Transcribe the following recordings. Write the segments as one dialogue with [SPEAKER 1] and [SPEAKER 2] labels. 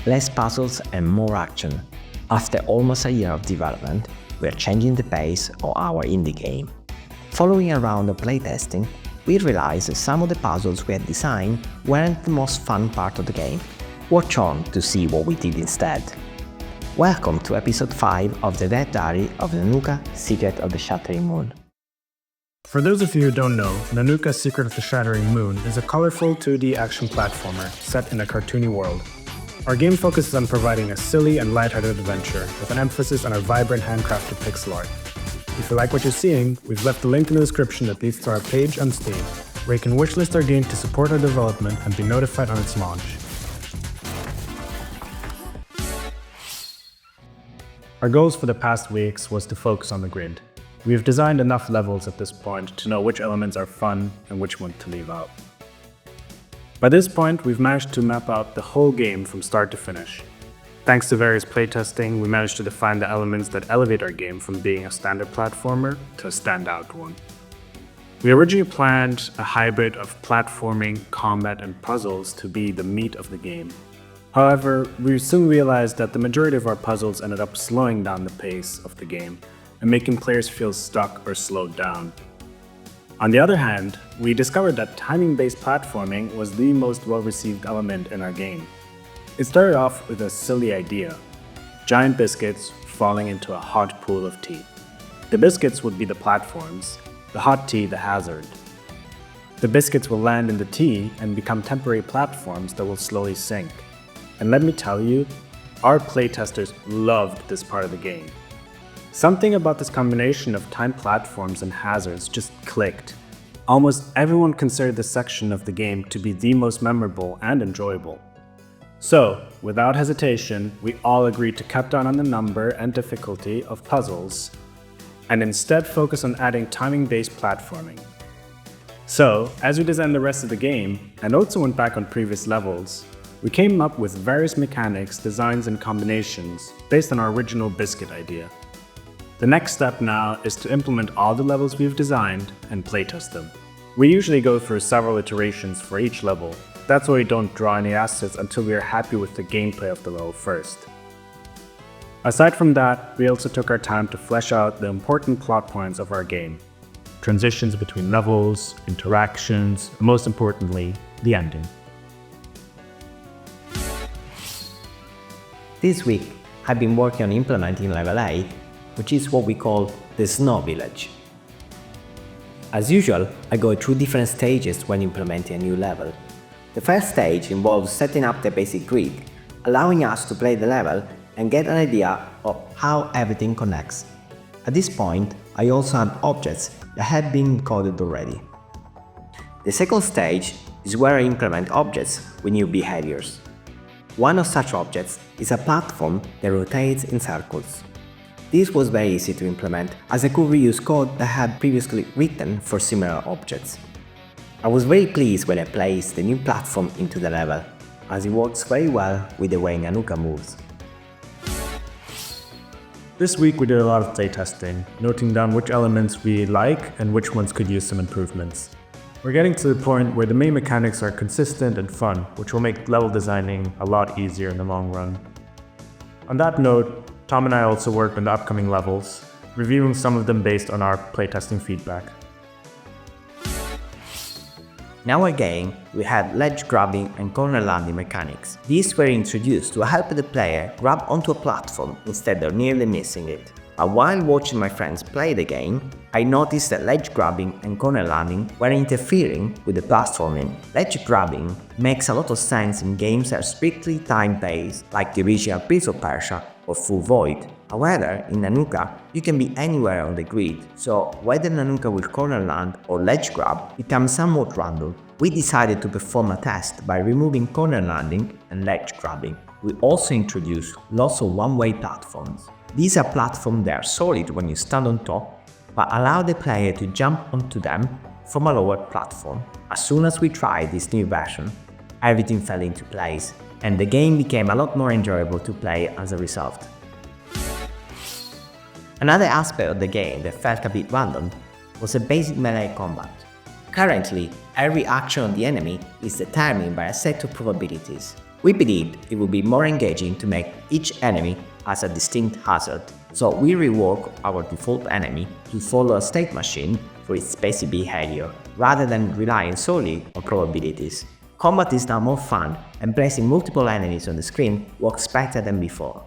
[SPEAKER 1] less puzzles and more action. After almost a year of development, we are changing the pace of our indie game. Following a round of playtesting, we realized that some of the puzzles we had designed weren't the most fun part of the game. Watch on to see what we did instead. Welcome to episode 5 of the Dead Diary of Nanuka, Secret of the Shattering Moon.
[SPEAKER 2] For those of you who don't know, Nanuka, Secret of the Shattering Moon is a colorful 2D action platformer set in a cartoony world. Our game focuses on providing a silly and lighthearted adventure with an emphasis on our vibrant handcrafted pixel art. If you like what you're seeing, we've left a link in the description that leads to our page on Steam, where you can wishlist our game to support our development and be notified on its launch. Our goals for the past weeks was to focus on the grid. We've designed enough levels at this point to know which elements are fun and which one to leave out. By this point, we've managed to map out the whole game from start to finish. Thanks to various playtesting, we managed to define the elements that elevate our game from being a standard platformer to a standout one. We originally planned a hybrid of platforming, combat, and puzzles to be the meat of the game. However, we soon realized that the majority of our puzzles ended up slowing down the pace of the game and making players feel stuck or slowed down. On the other hand, we discovered that timing-based platforming was the most well-received element in our game. It started off with a silly idea: giant biscuits falling into a hot pool of tea. The biscuits would be the platforms, the hot tea the hazard. The biscuits will land in the tea and become temporary platforms that will slowly sink. And let me tell you, our playtesters loved this part of the game. Something about this combination of timed platforms and hazards just clicked. Almost everyone considered this section of the game to be the most memorable and enjoyable. So, without hesitation, we all agreed to cut down on the number and difficulty of puzzles, and instead focus on adding timing-based platforming. So, as we designed the rest of the game, and also went back on previous levels, we came up with various mechanics, designs, and combinations based on our original biscuit idea. The next step now is to implement all the levels we've designed and playtest them. We usually go through several iterations for each level. That's why we don't draw any assets until we are happy with the gameplay of the level first. Aside from that, we also took our time to flesh out the important plot points of our game. Transitions between levels, interactions, and most importantly, the ending.
[SPEAKER 1] This week, I've been working on implementing level 8, which is what we call the Snow Village. As usual, I go through different stages when implementing a new level. The first stage involves setting up the basic grid, allowing us to play the level and get an idea of how everything connects. At this point, I also add objects that have been encoded already. The second stage is where I implement objects with new behaviors. One of such objects is a platform that rotates in circles. This was very easy to implement, as I could reuse code that I had previously written for similar objects. I was very pleased when I placed the new platform into the level, as it works very well with the way Nanuka moves.
[SPEAKER 2] This week we did a lot of playtesting, noting down which elements we like and which ones could use some improvements. We're getting to the point where the main mechanics are consistent and fun, which will make level designing a lot easier in the long run. On that note, Tom and I also worked on the upcoming levels, reviewing some of them based on our playtesting feedback.
[SPEAKER 1] In our game, we had ledge grabbing and corner landing mechanics. These were introduced to help the player grab onto a platform instead of nearly missing it. But while watching my friends play the game, I noticed that ledge grabbing and corner landing were interfering with the platforming. Ledge grabbing makes a lot of sense in games that are strictly time-based, like the original Prince of Persia or Full Void. However, in Nanuka, you can be anywhere on the grid, so whether Nanuka will corner land or ledge grab becomes somewhat random. We decided to perform a test by removing corner landing and ledge grabbing. We also introduced lots of one-way platforms. These are platforms that are solid when you stand on top, but allow the player to jump onto them from a lower platform. As soon as we tried this new version, everything fell into place, and the game became a lot more enjoyable to play as a result. Another aspect of the game that felt a bit random was the basic melee combat. Currently, every action of the enemy is determined by a set of probabilities. We believed it would be more engaging to make each enemy as a distinct hazard, so we reworked our default enemy to follow a state machine for its spacey behavior, rather than relying solely on probabilities. Combat is now more fun, and placing multiple enemies on the screen works better than before.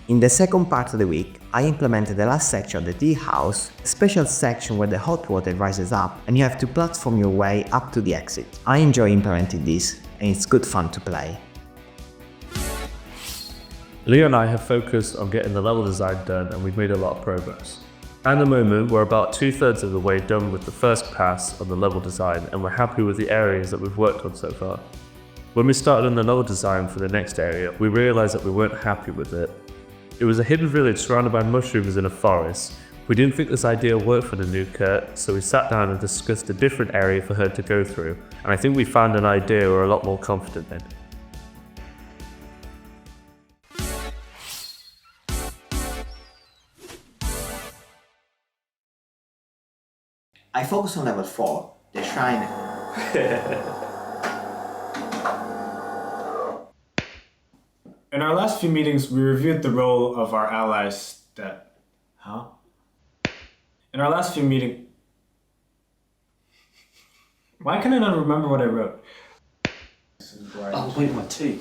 [SPEAKER 1] In the second part of the week, I implemented the last section of the tea house, a special section where the hot water rises up and you have to platform your way up to the exit. I enjoy implementing this, and it's good fun to play.
[SPEAKER 3] Leo and I have focused on getting the level design done, and we've made a lot of progress. At the moment, we're about 2/3 of the way done with the first pass on the level design, and we're happy with the areas that we've worked on so far. When we started on the level design for the next area, we realized that we weren't happy with it. It was a hidden village surrounded by mushrooms in a forest. We didn't think this idea worked for Nanuka, so we sat down and discussed a different area for her to go through, and I think we found an idea we're a lot more confident in.
[SPEAKER 1] I focus on level 4, the shrine.
[SPEAKER 2] In our last few meetings, we reviewed the role of our allies that... Huh? In our last few meetings... Why can I not remember what I wrote?
[SPEAKER 4] Oh, wait, my tea.